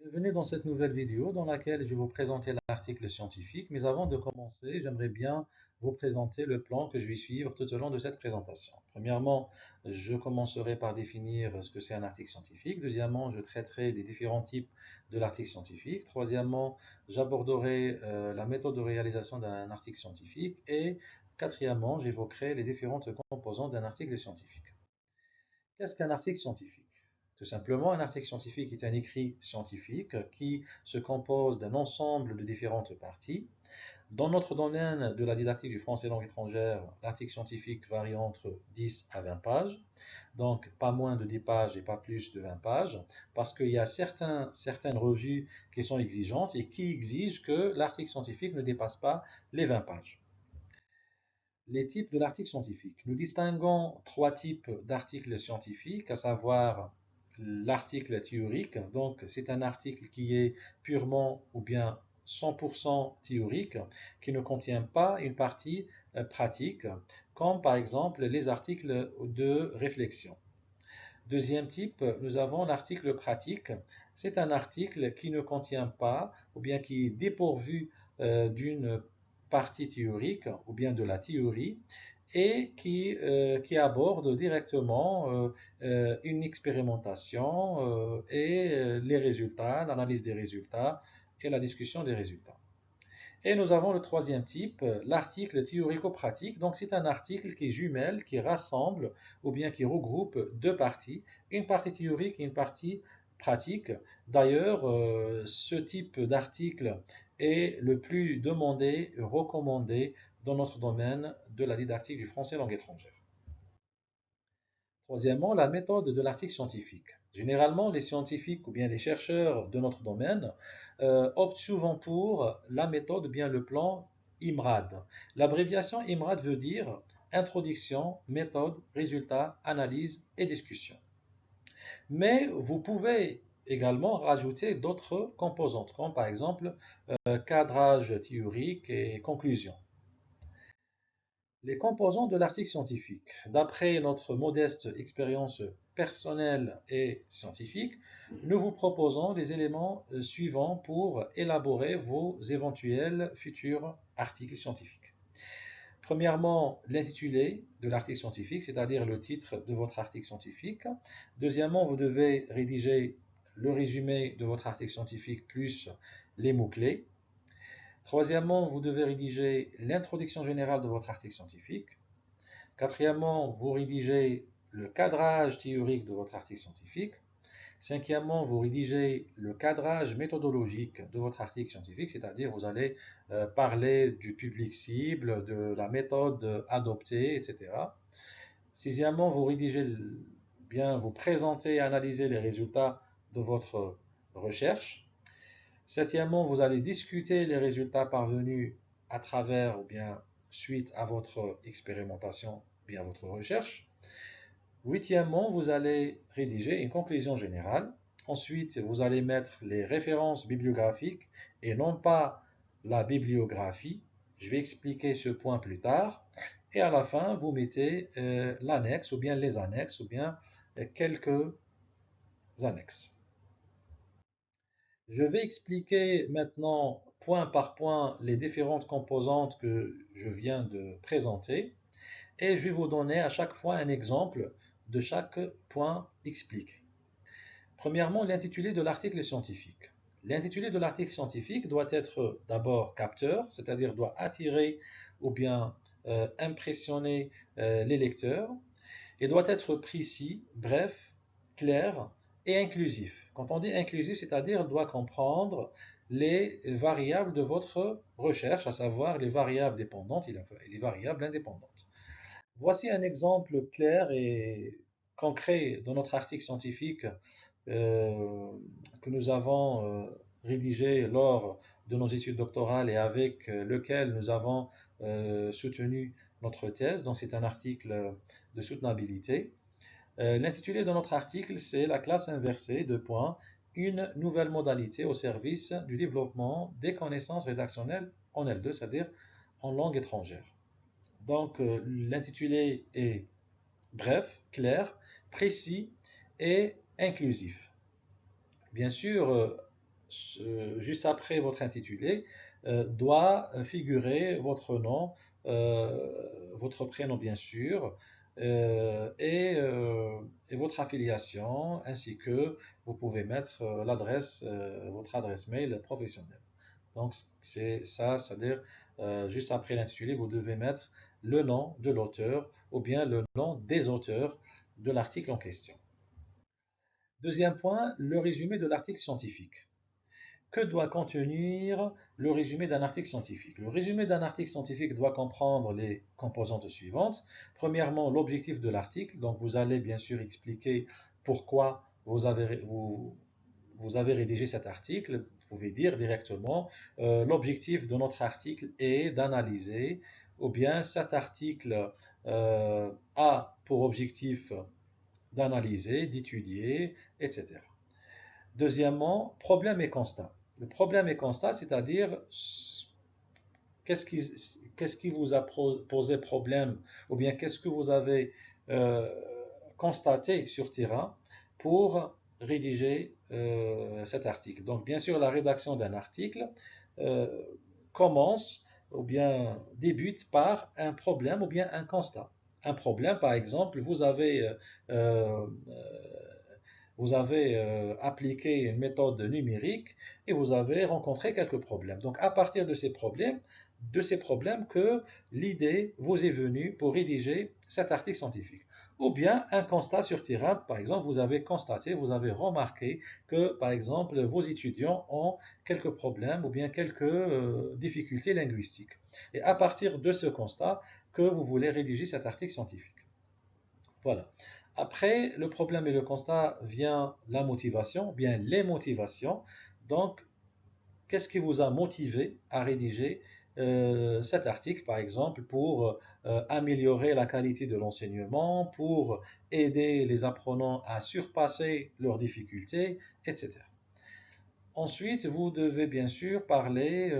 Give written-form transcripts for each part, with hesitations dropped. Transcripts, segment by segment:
Bienvenue dans cette nouvelle vidéo dans laquelle je vais vous présenter l'article scientifique. Mais avant de commencer, j'aimerais bien vous présenter le plan que je vais suivre tout au long de cette présentation. Premièrement, je commencerai par définir ce que c'est un article scientifique. Deuxièmement, je traiterai des différents types de l'article scientifique. Troisièmement, j'aborderai la méthode de réalisation d'un article scientifique. Et quatrièmement, j'évoquerai les différentes composantes d'un article scientifique. Qu'est-ce qu'un article scientifique? Tout simplement, un article scientifique est un écrit scientifique qui se compose d'un ensemble de différentes parties. Dans notre domaine de la didactique du français langue étrangère, l'article scientifique varie entre 10 à 20 pages, donc pas moins de 10 pages et pas plus de 20 pages, parce qu'il y a certaines revues qui sont exigeantes et qui exigent que l'article scientifique ne dépasse pas les 20 pages. Les types de l'article scientifique. Nous distinguons trois types d'articles scientifiques, à savoir l'article théorique. Donc, c'est un article qui est purement ou bien 100% théorique, qui ne contient pas une partie pratique, comme par exemple les articles de réflexion. Deuxième type, nous avons l'article pratique. C'est un article qui ne contient pas ou bien qui est dépourvu d'une partie théorique ou bien de la théorie et qui aborde directement une expérimentation et les résultats, l'analyse des résultats et la discussion des résultats. Et nous avons le troisième type, l'article théorico-pratique. Donc c'est un article qui jumelle, qui rassemble ou bien qui regroupe deux parties, une partie théorique et une partie pratique. D'ailleurs, ce type d'article est le plus demandé et recommandé dans notre domaine de la didactique du français langue étrangère. Troisièmement, la méthode de l'article scientifique. Généralement, les scientifiques ou bien les chercheurs de notre domaine optent souvent pour la méthode ou bien le plan IMRAD. L'abréviation IMRAD veut dire introduction, méthode, résultat, analyse et discussion. Mais vous pouvez également rajouter d'autres composantes, comme par exemple cadrage théorique et conclusion. Les composants de l'article scientifique. D'après notre modeste expérience personnelle et scientifique, nous vous proposons les éléments suivants pour élaborer vos éventuels futurs articles scientifiques. Premièrement, l'intitulé de l'article scientifique, c'est-à-dire le titre de votre article scientifique. Deuxièmement, vous devez rédiger le résumé de votre article scientifique plus les mots-clés. Troisièmement, vous devez rédiger l'introduction générale de votre article scientifique. Quatrièmement, vous rédigez le cadrage théorique de votre article scientifique. Cinquièmement, vous rédigez le cadrage méthodologique de votre article scientifique, c'est-à-dire vous allez parler du public cible, de la méthode adoptée, etc. Sixièmement, vous rédigez bien, vous présentez et analysez les résultats de votre recherche. Septièmement, vous allez discuter les résultats parvenus à travers ou bien suite à votre expérimentation ou bien à votre recherche. Huitièmement, vous allez rédiger une conclusion générale. Ensuite, vous allez mettre les références bibliographiques et non pas la bibliographie. Je vais expliquer ce point plus tard. Et à la fin, vous mettez l'annexe ou bien les annexes ou bien quelques annexes. Je vais expliquer maintenant point par point les différentes composantes que je viens de présenter et je vais vous donner à chaque fois un exemple de chaque point expliqué. Premièrement, l'intitulé de l'article scientifique. L'intitulé de l'article scientifique doit être d'abord capteur, c'est-à-dire doit attirer ou bien impressionner les lecteurs, et doit être précis, bref, clair et inclusif. Quand on dit inclusif, c'est-à-dire doit comprendre les variables de votre recherche, à savoir les variables dépendantes et les variables indépendantes. Voici un exemple clair et concret dans notre article scientifique que nous avons rédigé lors de nos études doctorales et avec lequel nous avons soutenu notre thèse. Donc c'est un article de soutenabilité. L'intitulé de notre article, c'est la classe inversée, deux points, une nouvelle modalité au service du développement des connaissances rédactionnelles en L2, c'est-à-dire en langue étrangère. Donc l'intitulé est bref, clair, précis et inclusif. Bien sûr, juste après votre intitulé, doit figurer votre nom, votre prénom bien sûr, et votre affiliation, ainsi que vous pouvez mettre votre adresse mail professionnelle. Donc c'est ça, c'est-à-dire juste après l'intitulé, vous devez mettre le nom de l'auteur ou bien le nom des auteurs de l'article en question. Deuxième point, le résumé de l'article scientifique. Que doit contenir le résumé d'un article scientifique? Le résumé d'un article scientifique doit comprendre les composantes suivantes. Premièrement, l'objectif de l'article. Donc, vous allez bien sûr expliquer pourquoi vous avez rédigé cet article. Vous pouvez dire directement, l'objectif de notre article est d'analyser, ou bien cet article a pour objectif d'analyser, d'étudier, etc. Deuxièmement, problème et constat. Le problème et constat, c'est-à-dire qu'est-ce qui vous a posé problème, ou bien qu'est-ce que vous avez euh, constaté sur terrain pour rédiger cet article. Donc, bien sûr, la rédaction d'un article euh, commence ou bien débute par un problème ou bien un constat. Un problème, par exemple, euh, vous avez appliqué une méthode numérique et vous avez rencontré quelques problèmes. Donc, à partir de ces problèmes que l'idée vous est venue pour rédiger cet article scientifique. Ou bien un constat sur terrain, par exemple, vous avez constaté, vous avez remarqué que, par exemple, vos étudiants ont quelques problèmes ou bien quelques difficultés linguistiques. Et à partir de ce constat que vous voulez rédiger cet article scientifique. Voilà. Après, le problème et le constat vient la motivation, bien les motivations. Donc, qu'est-ce qui vous a motivé à rédiger cet article, par exemple, pour améliorer la qualité de l'enseignement, pour aider les apprenants à surpasser leurs difficultés, etc. Ensuite, vous devez bien sûr parler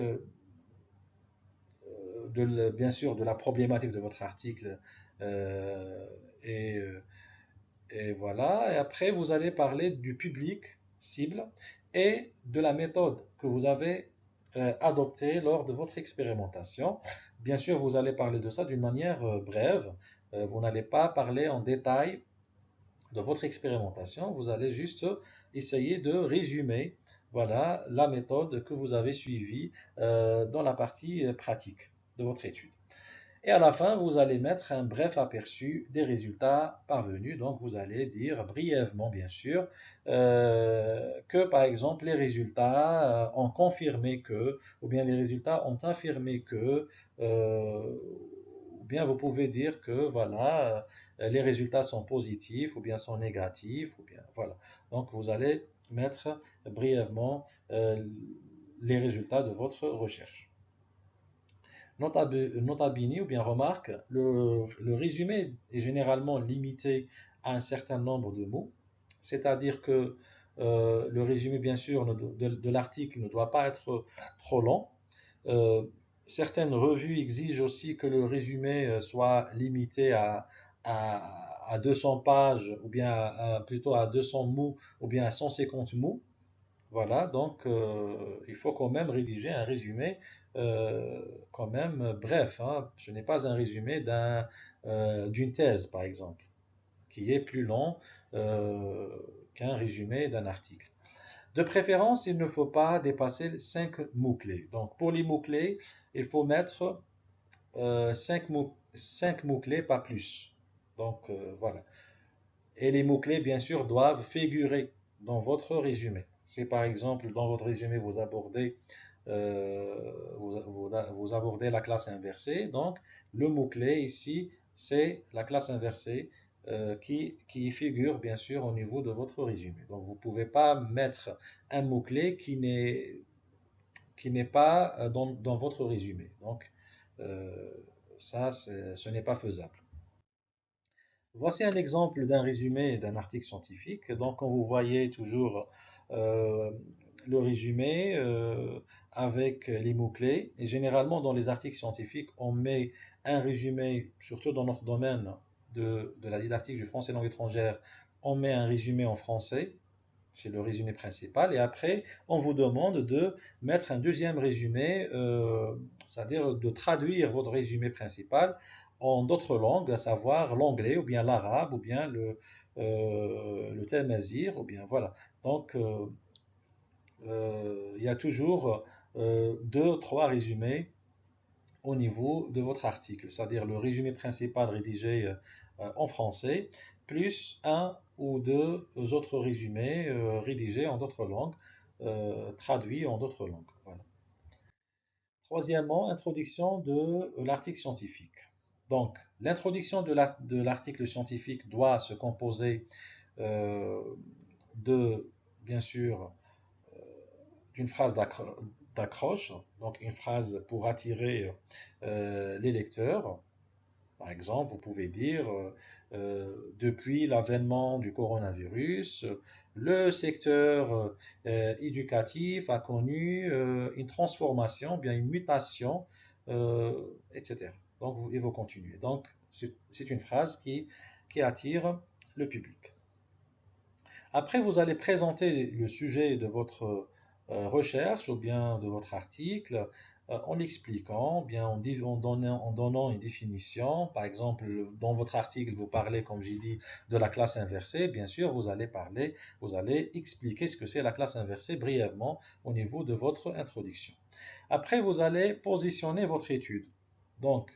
bien sûr de la problématique de votre article euh, et Et voilà. Et après, vous allez parler du public cible et de la méthode que vous avez adoptée lors de votre expérimentation. Bien sûr, vous allez parler de ça d'une manière brève. Vous n'allez pas parler en détail de votre expérimentation. Vous allez juste essayer de résumer, voilà, la méthode que vous avez suivie dans la partie pratique de votre étude. Et à la fin, vous allez mettre un bref aperçu des résultats parvenus. Donc, vous allez dire brièvement, bien sûr, que par exemple, les résultats ont confirmé que, ou bien les résultats ont affirmé que, ou bien vous pouvez dire que, voilà, les résultats sont positifs, ou bien sont négatifs, ou bien, voilà. Donc, vous allez mettre brièvement les résultats de votre recherche. Nota bene ou bien remarque, le résumé est généralement limité à un certain nombre de mots, c'est-à-dire que le résumé, bien sûr, de l'article ne doit pas être trop long. Euh, Certaines revues exigent aussi que le résumé soit limité à 200 pages, ou bien plutôt à 200 mots, ou bien à 150 mots. Voilà, donc il faut quand même rédiger un résumé quand même bref, hein. Ce n'est pas un résumé d'une thèse, par exemple, qui est plus long euh, qu'un résumé d'un article. De préférence, il ne faut pas dépasser 5 mots-clés. Donc pour les mots-clés, il faut mettre 5 mots-clés, pas plus. Donc voilà. Et les mots-clés, bien sûr, doivent figurer dans votre résumé. Si par exemple, dans votre résumé, vous abordez la classe inversée, donc le mot-clé ici, c'est la classe inversée qui figure bien sûr au niveau de votre résumé. Donc vous ne pouvez pas mettre un mot-clé qui n'est pas dans votre résumé. Donc euh, ça, ce n'est pas faisable. Voici un exemple d'un résumé d'un article scientifique. Donc, quand vous voyez toujours euh, le résumé avec les mots-clés, et généralement dans les articles scientifiques, on met un résumé, surtout dans notre domaine de la didactique du français langue étrangère, on met un résumé en français. C'est le résumé principal. Et après, on vous demande de mettre un deuxième résumé, c'est-à-dire de traduire votre résumé principal en d'autres langues, à savoir l'anglais ou bien l'arabe ou bien le tamazight ou bien voilà. Donc, il y a toujours deux, trois résumés au niveau de votre article, c'est-à-dire le résumé principal rédigé en français, plus un ou deux autres résumés rédigés en d'autres langues, traduits en d'autres langues. Voilà. Troisièmement, introduction de l'article scientifique. Donc, l'introduction de l'article scientifique doit se composer euh, de, bien sûr, d'une phrase d'accroche, donc une phrase pour attirer les lecteurs. Par exemple, vous pouvez dire, depuis l'avènement du coronavirus, le secteur éducatif a connu une transformation, bien une mutation, etc. Donc, et vous continuez. Donc, c'est une phrase qui attire le public. Après, vous allez présenter le sujet de votre recherche ou bien de votre article en l'expliquant, bien en donnant une définition. Par exemple, dans votre article, vous parlez, comme j'ai dit, de la classe inversée. Bien sûr, vous allez expliquer ce que c'est la classe inversée brièvement au niveau de votre introduction. Après, vous allez positionner votre étude. Donc,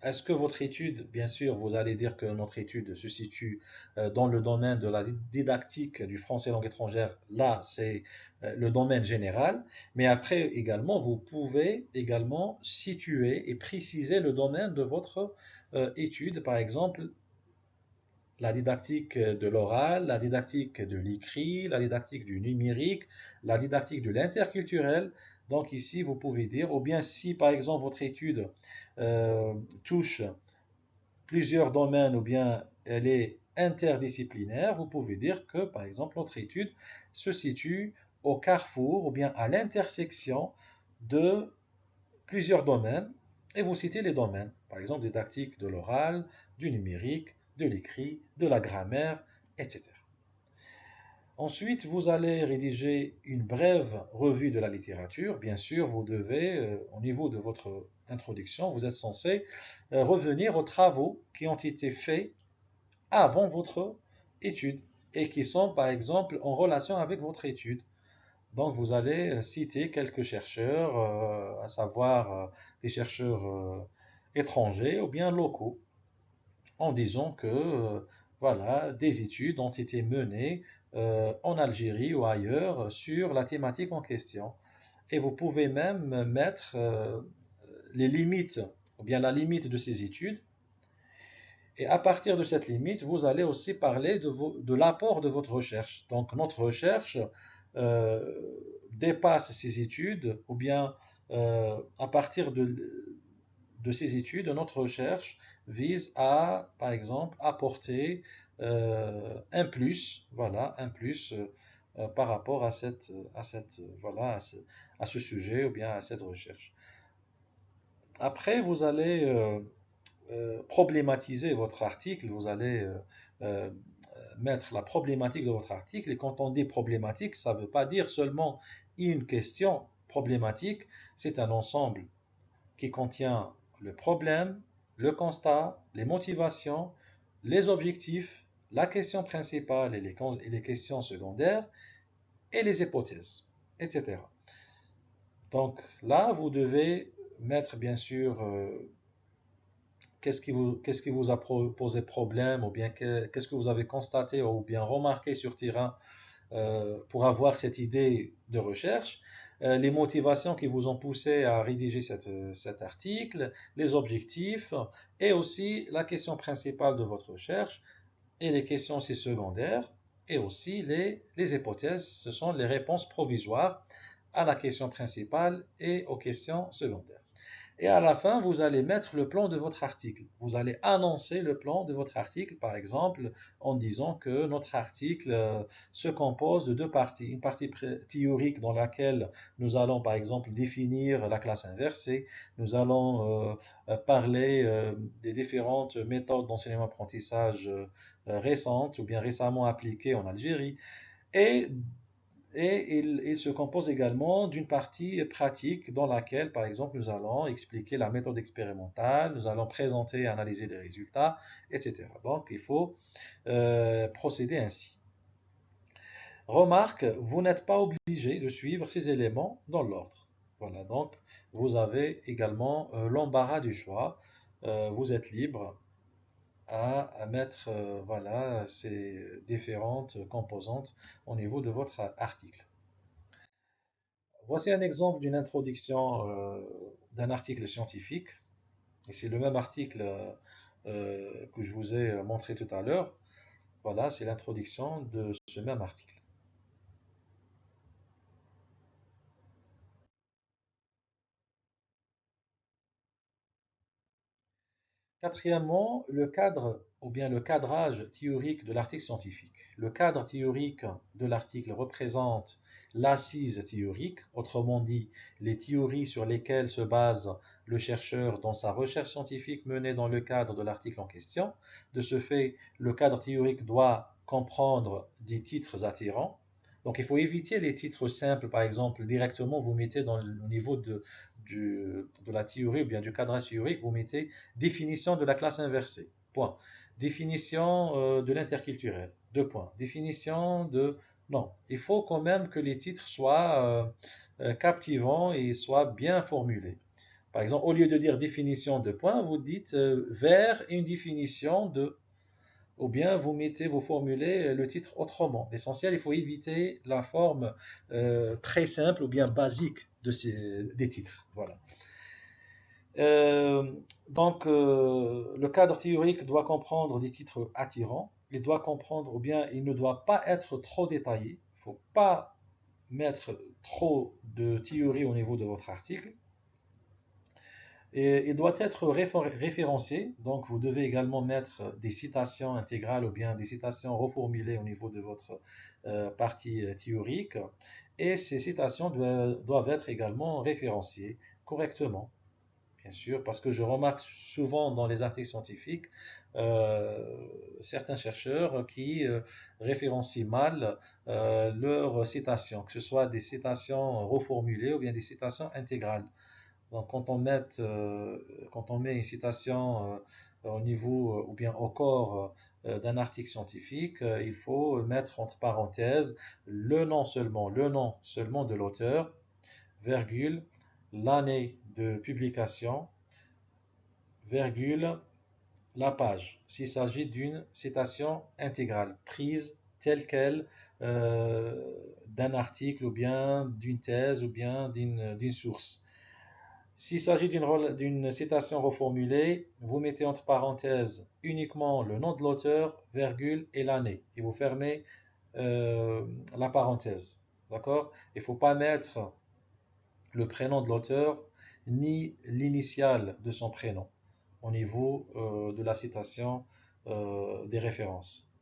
est-ce que votre étude, bien sûr, vous allez dire que notre étude se situe dans le domaine de la didactique du français langue étrangère. Là, c'est le domaine général. Mais après, également, vous pouvez également situer et préciser le domaine de votre étude. Par exemple, la didactique de l'oral, la didactique de l'écrit, la didactique du numérique, la didactique de l'interculturel. Donc ici, vous pouvez dire, ou bien si par exemple votre étude euh, touche plusieurs domaines ou bien elle est interdisciplinaire, vous pouvez dire que, par exemple, notre étude se situe au carrefour ou bien à l'intersection de plusieurs domaines et vous citez les domaines, par exemple, didactique de l'oral, du numérique, de l'écrit, de la grammaire, etc. Ensuite, vous allez rédiger une brève revue de la littérature. Bien sûr, vous devez, au niveau de votre introduction, vous êtes censé revenir aux travaux qui ont été faits avant votre étude et qui sont, par exemple, en relation avec votre étude. Donc, vous allez citer quelques chercheurs, à savoir des chercheurs étrangers ou bien locaux, en disant que voilà, des études ont été menées en Algérie ou ailleurs sur la thématique en question. Et vous pouvez même mettre les limites, ou bien la limite de ces études. Et à partir de cette limite, vous allez aussi parler de l'apport de votre recherche. Donc notre recherche euh, dépasse ces études, ou bien à partir de ces études, notre recherche vise à, par exemple, apporter un plus, voilà, un plus par rapport voilà, à ce sujet ou bien à cette recherche. Après, vous allez problématiser votre article, vous allez euh, mettre la problématique de votre article. Et quand on dit problématique, ça ne veut pas dire seulement une question problématique, c'est un ensemble qui contient le problème, le constat, les motivations, les objectifs, la question principale et les questions secondaires et les hypothèses, etc. Donc là, vous devez mettre bien sûr qu'est-ce qui vous a posé problème ou bien qu'est-ce que vous avez constaté ou bien remarqué sur terrain pour avoir cette idée de recherche, les motivations qui vous ont poussé à rédiger cet article, les objectifs et aussi la question principale de votre recherche et les questions aussi secondaires et aussi les hypothèses, ce sont les réponses provisoires à la question principale et aux questions secondaires. Et à la fin, vous allez mettre le plan de votre article. Vous allez annoncer le plan de votre article, par exemple, en disant que notre article se compose de deux parties. Une partie théorique dans laquelle nous allons, par exemple, définir la classe inversée. Nous allons parler des différentes méthodes d'enseignement-apprentissage récentes ou bien récemment appliquées en Algérie. Et, il se compose également d'une partie pratique dans laquelle, par exemple, nous allons expliquer la méthode expérimentale, nous allons présenter et analyser des résultats, etc. Donc, il faut procéder ainsi. Remarque, vous n'êtes pas obligé de suivre ces éléments dans l'ordre. Voilà, donc vous avez également l'embarras du choix. Vous êtes libre à mettre voilà, ces différentes composantes au niveau de votre article. Voici un exemple d'une introduction d'un article scientifique. Et c'est le même article que je vous ai montré tout à l'heure. Voilà, c'est l'introduction de ce même article. Quatrièmement, le cadre ou bien le cadrage théorique de l'article scientifique. Le cadre théorique de l'article représente l'assise théorique, autrement dit, les théories sur lesquelles se base le chercheur dans sa recherche scientifique menée dans le cadre de l'article en question. De ce fait, le cadre théorique doit comprendre des titres attirants. Donc il faut éviter les titres simples, par exemple, directement vous mettez au niveau de la théorie ou bien du cadrage théorique, vous mettez définition de la classe inversée. Point. Définition de l'interculturel. Deux points. Définition de... Non, il faut quand même que les titres soient captivants et soient bien formulés. Par exemple, au lieu de dire définition de points, vous dites vers une définition de... Ou bien vous mettez, vous formulez le titre autrement. L'essentiel, il faut éviter la forme très simple ou bien basique des titres. Voilà. Euh, le cadre théorique doit comprendre des titres attirants. Il doit comprendre, ou bien il ne doit pas être trop détaillé. Il ne faut pas mettre trop de théorie au niveau de votre article. Et il doit être référencé. Donc, vous devez également mettre des citations intégrales ou bien des citations reformulées au niveau de votre partie théorique. Et ces citations doivent être également référenciées correctement. Bien sûr, parce que je remarque souvent dans les articles scientifiques euh, certains chercheurs qui référencient mal leurs citations, que ce soit des citations reformulées ou bien des citations intégrales. Donc, quand on met une citation au niveau ou bien au corps d'un article scientifique, il faut mettre entre parenthèses le nom seulement de l'auteur, virgule, l'année de publication, virgule, la page, s'il s'agit d'une citation intégrale, prise telle qu'elle d'un article ou bien d'une thèse ou bien d'une source. S'il s'agit d'une citation reformulée, vous mettez entre parenthèses uniquement le nom de l'auteur, virgule et l'année. Et vous fermez la parenthèse. D'accord? Il ne faut pas mettre le prénom de l'auteur ni l'initiale de son prénom au niveau de la citation des références,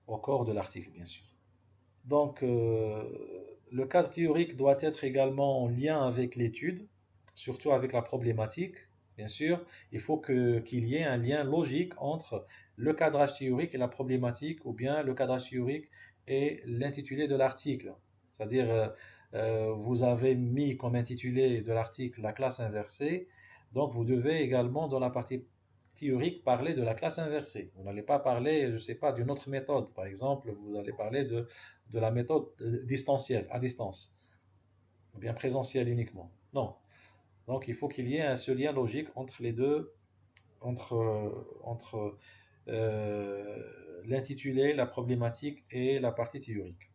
au corps de l'article, bien sûr. Donc, le cadre théorique doit être également en lien avec l'étude, surtout avec la problématique. Bien sûr, il faut qu'il y ait un lien logique entre le cadrage théorique et la problématique, ou bien le cadrage théorique et l'intitulé de l'article. C'est-à-dire, vous avez mis comme intitulé de l'article la classe inversée, donc vous devez également, dans la partie théorique, parler de la classe inversée. Vous n'allez pas parler, je ne sais pas, d'une autre méthode. Par exemple, vous allez parler de la méthode distancielle, à distance, ou bien présentielle uniquement. Non. Donc il faut qu'il y ait ce lien logique entre les deux, entre l'intitulé, la problématique et la partie théorique.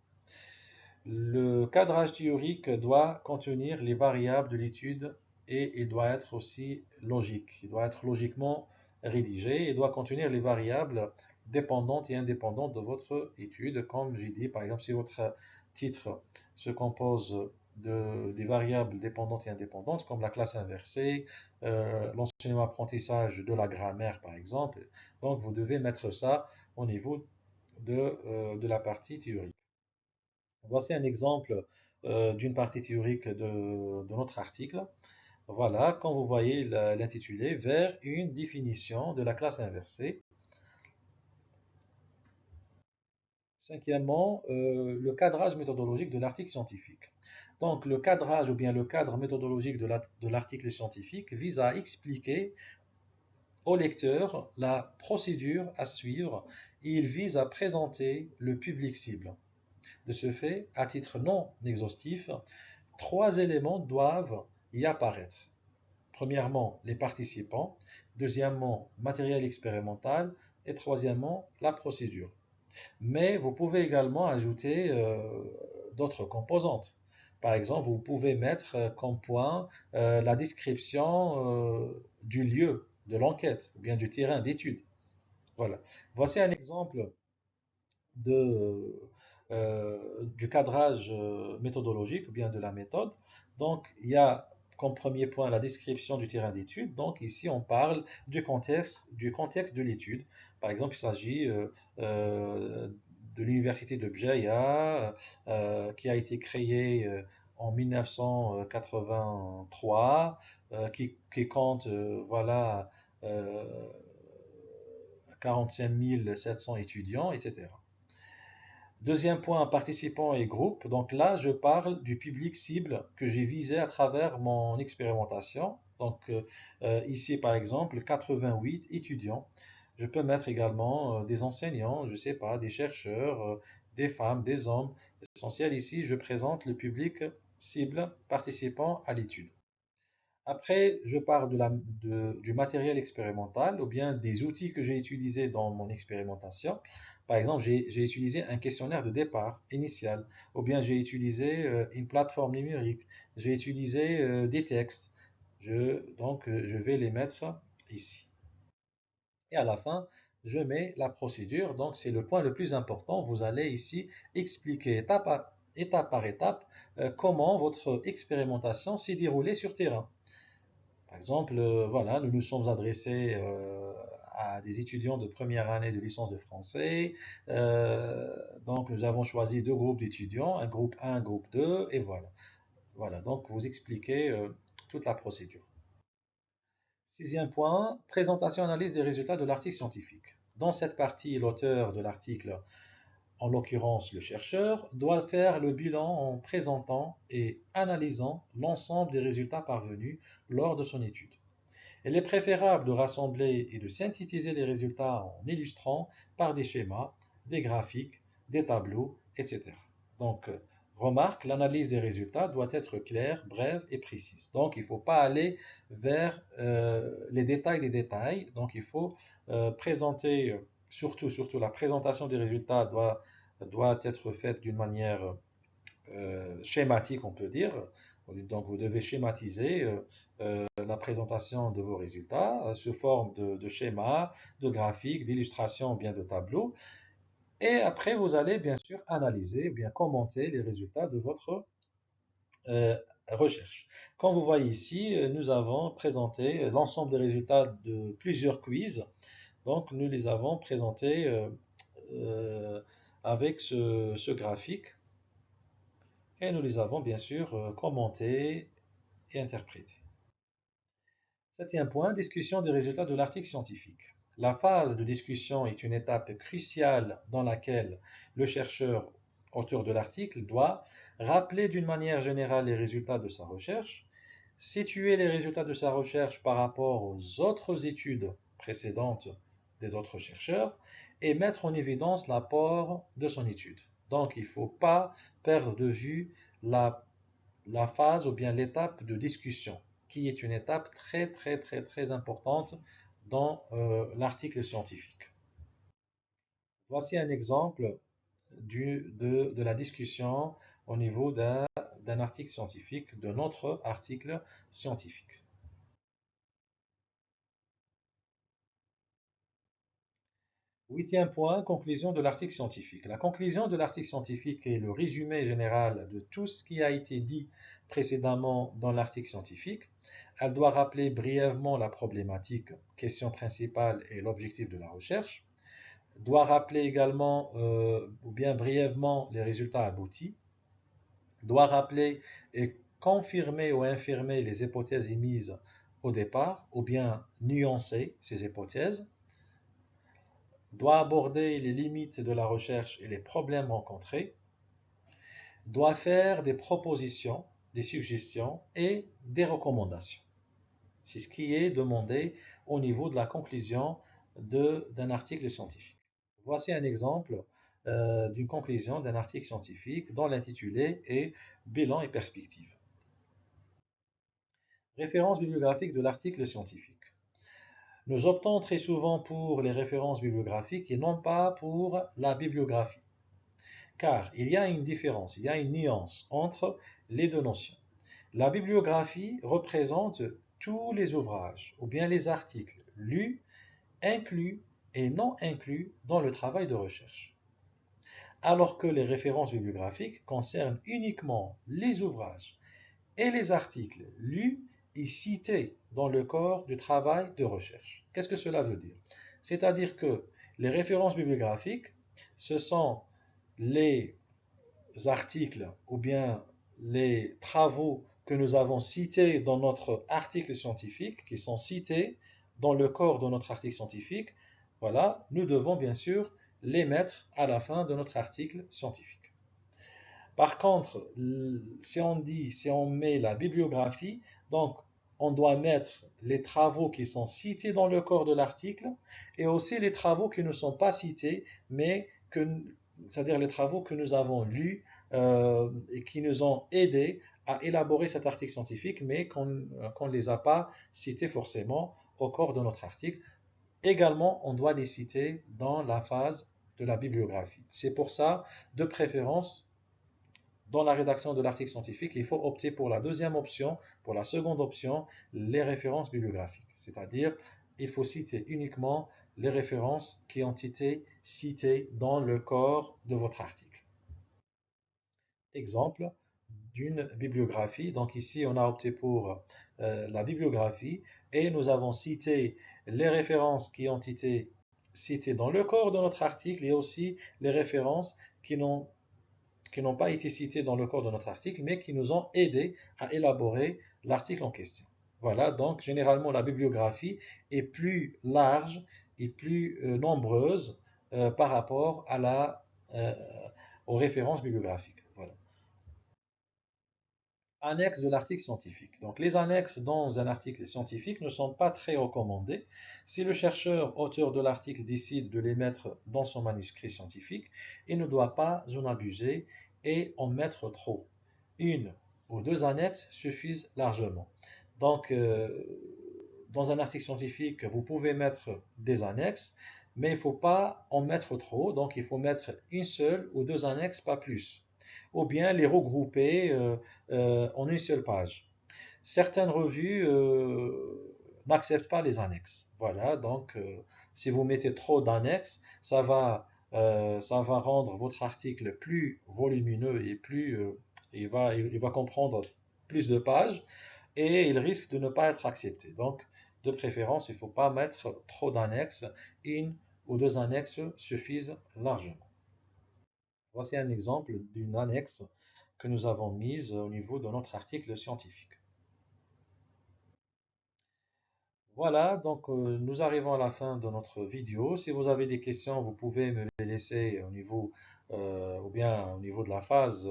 Le cadrage théorique doit contenir les variables de l'étude et il doit être aussi logique. Il doit être logiquement rédigé et doit contenir les variables dépendantes et indépendantes de votre étude. Comme j'ai dit, par exemple, si votre titre se compose des variables dépendantes et indépendantes, comme la classe inversée, l'enseignement-apprentissage de la grammaire, par exemple, donc vous devez mettre ça au niveau de la partie théorique. Voici un exemple d'une partie théorique de notre article. Voilà, quand vous voyez l'intitulé, vers une définition de la classe inversée. Cinquièmement, le cadrage méthodologique de l'article scientifique. Donc, le cadrage ou bien le cadre méthodologique de l'article scientifique vise à expliquer au lecteur la procédure à suivre et il vise à présenter le public cible. De ce fait, à titre non exhaustif, trois éléments doivent y apparaître. Premièrement, les participants. Deuxièmement, matériel expérimental. Et troisièmement, la procédure. Mais vous pouvez également ajouter d'autres composantes. Par exemple, vous pouvez mettre comme point la description du lieu de l'enquête ou bien du terrain d'étude. Voilà. Voici un exemple de, du cadrage méthodologique ou bien de la méthode. Donc, il y a comme premier point la description du terrain d'étude. Donc, ici, on parle du contexte de l'étude. Par exemple, il s'agit de l'université de Bjaya, qui a été créée en 1983, qui compte voilà, euh, 45 700 étudiants, etc. Deuxième point, participants et groupes. Donc là, je parle du public cible que j'ai visé à travers mon expérimentation. Donc ici, par exemple, 88 étudiants. Je peux mettre également des enseignants, je ne sais pas, des chercheurs, des femmes, des hommes. L'essentiel ici, je présente le public cible participant à l'étude. Après, je parle du matériel expérimental ou bien des outils que j'ai utilisés dans mon expérimentation. Par exemple, j'ai utilisé un questionnaire de départ initial, ou bien j'ai utilisé une plateforme numérique, j'ai utilisé des textes. Je vais les mettre ici. Et à la fin, je mets la procédure. Donc, c'est le point le plus important. Vous allez ici expliquer étape par étape comment votre expérimentation s'est déroulée sur terrain. Par exemple, voilà, nous nous sommes adressés à des étudiants de première année de licence de français. Donc, nous avons choisi deux groupes d'étudiants, un groupe 1, un groupe 2, et voilà. Voilà, donc vous expliquez toute la procédure. Sixième point, présentation analyse des résultats de l'article scientifique. Dans cette partie, l'auteur de l'article, en l'occurrence le chercheur, doit faire le bilan en présentant et analysant l'ensemble des résultats parvenus lors de son étude. Il est préférable de rassembler et de synthétiser les résultats en illustrant par des schémas, des graphiques, des tableaux, etc. Donc, remarque, l'analyse des résultats doit être claire, brève et précise. Donc, il ne faut pas aller vers les détails des détails. Donc, il faut présenter, surtout la présentation des résultats doit être faite d'une manière schématique, on peut dire. Donc, vous devez schématiser la présentation de vos résultats sous forme de schémas, de graphiques, d'illustrations, bien de tableaux. Et après, vous allez bien sûr analyser, bien commenter les résultats de votre euh, recherche. Comme vous voyez ici, nous avons présenté l'ensemble des résultats de plusieurs quiz. Donc, nous les avons présentés euh, avec ce graphique et nous les avons bien sûr commentés et interprétés. Septième point, discussion des résultats de l'article scientifique. La phase de discussion est une étape cruciale dans laquelle le chercheur, auteur de l'article, doit rappeler d'une manière générale les résultats de sa recherche, situer les résultats de sa recherche par rapport aux autres études précédentes des autres chercheurs et mettre en évidence l'apport de son étude. Donc, il ne faut pas perdre de vue la, la phase ou bien l'étape de discussion, qui est une étape très importante dans l'article scientifique. Voici un exemple de la discussion au niveau d'un article scientifique, de notre article scientifique. Huitième point, conclusion de l'article scientifique. La conclusion de l'article scientifique est le résumé général de tout ce qui a été dit précédemment dans l'article scientifique. Elle doit rappeler brièvement la problématique, question principale et l'objectif de la recherche. Doit rappeler également ou bien brièvement les résultats aboutis. Doit rappeler et confirmer ou infirmer les hypothèses émises au départ ou bien nuancer ces hypothèses. doit aborder les limites de la recherche et les problèmes rencontrés, doit faire des propositions, des suggestions et des recommandations. C'est ce qui est demandé au niveau de la conclusion d'un article scientifique. Voici un exemple d'une conclusion d'un article scientifique dont l'intitulé est Bilan et perspectives. Référence bibliographique de l'article scientifique. Nous optons très souvent pour les références bibliographiques et non pas pour la bibliographie, car il y a une différence, il y a une nuance entre les deux notions. La bibliographie représente tous les ouvrages ou bien les articles lus, inclus et non inclus dans le travail de recherche, alors que les références bibliographiques concernent uniquement les ouvrages et les articles lus et cités dans le corps du travail de recherche. Qu'est-ce que cela veut dire? C'est-à-dire que les références bibliographiques, ce sont les articles ou bien les travaux que nous avons cités dans notre article scientifique, qui sont cités dans le corps de notre article scientifique, voilà, nous devons bien sûr les mettre à la fin de notre article scientifique. Par contre, si on met la bibliographie, donc on doit mettre les travaux qui sont cités dans le corps de l'article et aussi les travaux qui ne sont pas cités, mais c'est-à-dire les travaux que nous avons lus et qui nous ont aidés à élaborer cet article scientifique, mais qu'on ne les a pas cités forcément au corps de notre article. Également, on doit les citer dans la phase de la bibliographie. C'est pour ça, de préférence, dans la rédaction de l'article scientifique, il faut opter pour la deuxième option, pour la seconde option, les références bibliographiques. C'est-à-dire, il faut citer uniquement les références qui ont été citées dans le corps de votre article. Exemple d'une bibliographie. Donc ici, on a opté pour la bibliographie et nous avons cité les références qui ont été citées dans le corps de notre article et aussi les références qui n'ont pas été citées dans le corps de notre article, mais qui nous ont aidés à élaborer l'article en question. Voilà, donc généralement la bibliographie est plus large et plus nombreuse par rapport euh, aux références bibliographiques. Voilà. Annexes de l'article scientifique. Donc les annexes dans un article scientifique ne sont pas très recommandées. Si le chercheur, auteur de l'article, décide de les mettre dans son manuscrit scientifique, il ne doit pas en abuser et en mettre trop. Une ou deux annexes suffisent largement. Donc, dans un article scientifique, vous pouvez mettre des annexes, mais il ne faut pas en mettre trop. Donc, il faut mettre une seule ou deux annexes, pas plus. Ou bien les regrouper en une seule page. Certaines revues n'acceptent pas les annexes. Voilà, donc si vous mettez trop d'annexes, ça va rendre votre article plus volumineux et il va comprendre plus de pages et il risque de ne pas être accepté. Donc, de préférence, il ne faut pas mettre trop d'annexes. Une ou deux annexes suffisent largement. Voici un exemple d'une annexe que nous avons mise au niveau de notre article scientifique. Voilà, donc nous arrivons à la fin de notre vidéo. Si vous avez des questions, vous pouvez me les laisser au niveau, ou bien au niveau de la phase,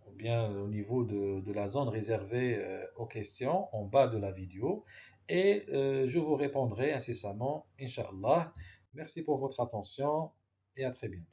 ou bien au niveau de la zone réservée aux questions en bas de la vidéo. Et je vous répondrai incessamment, Inch'Allah. Merci pour votre attention et à très bientôt.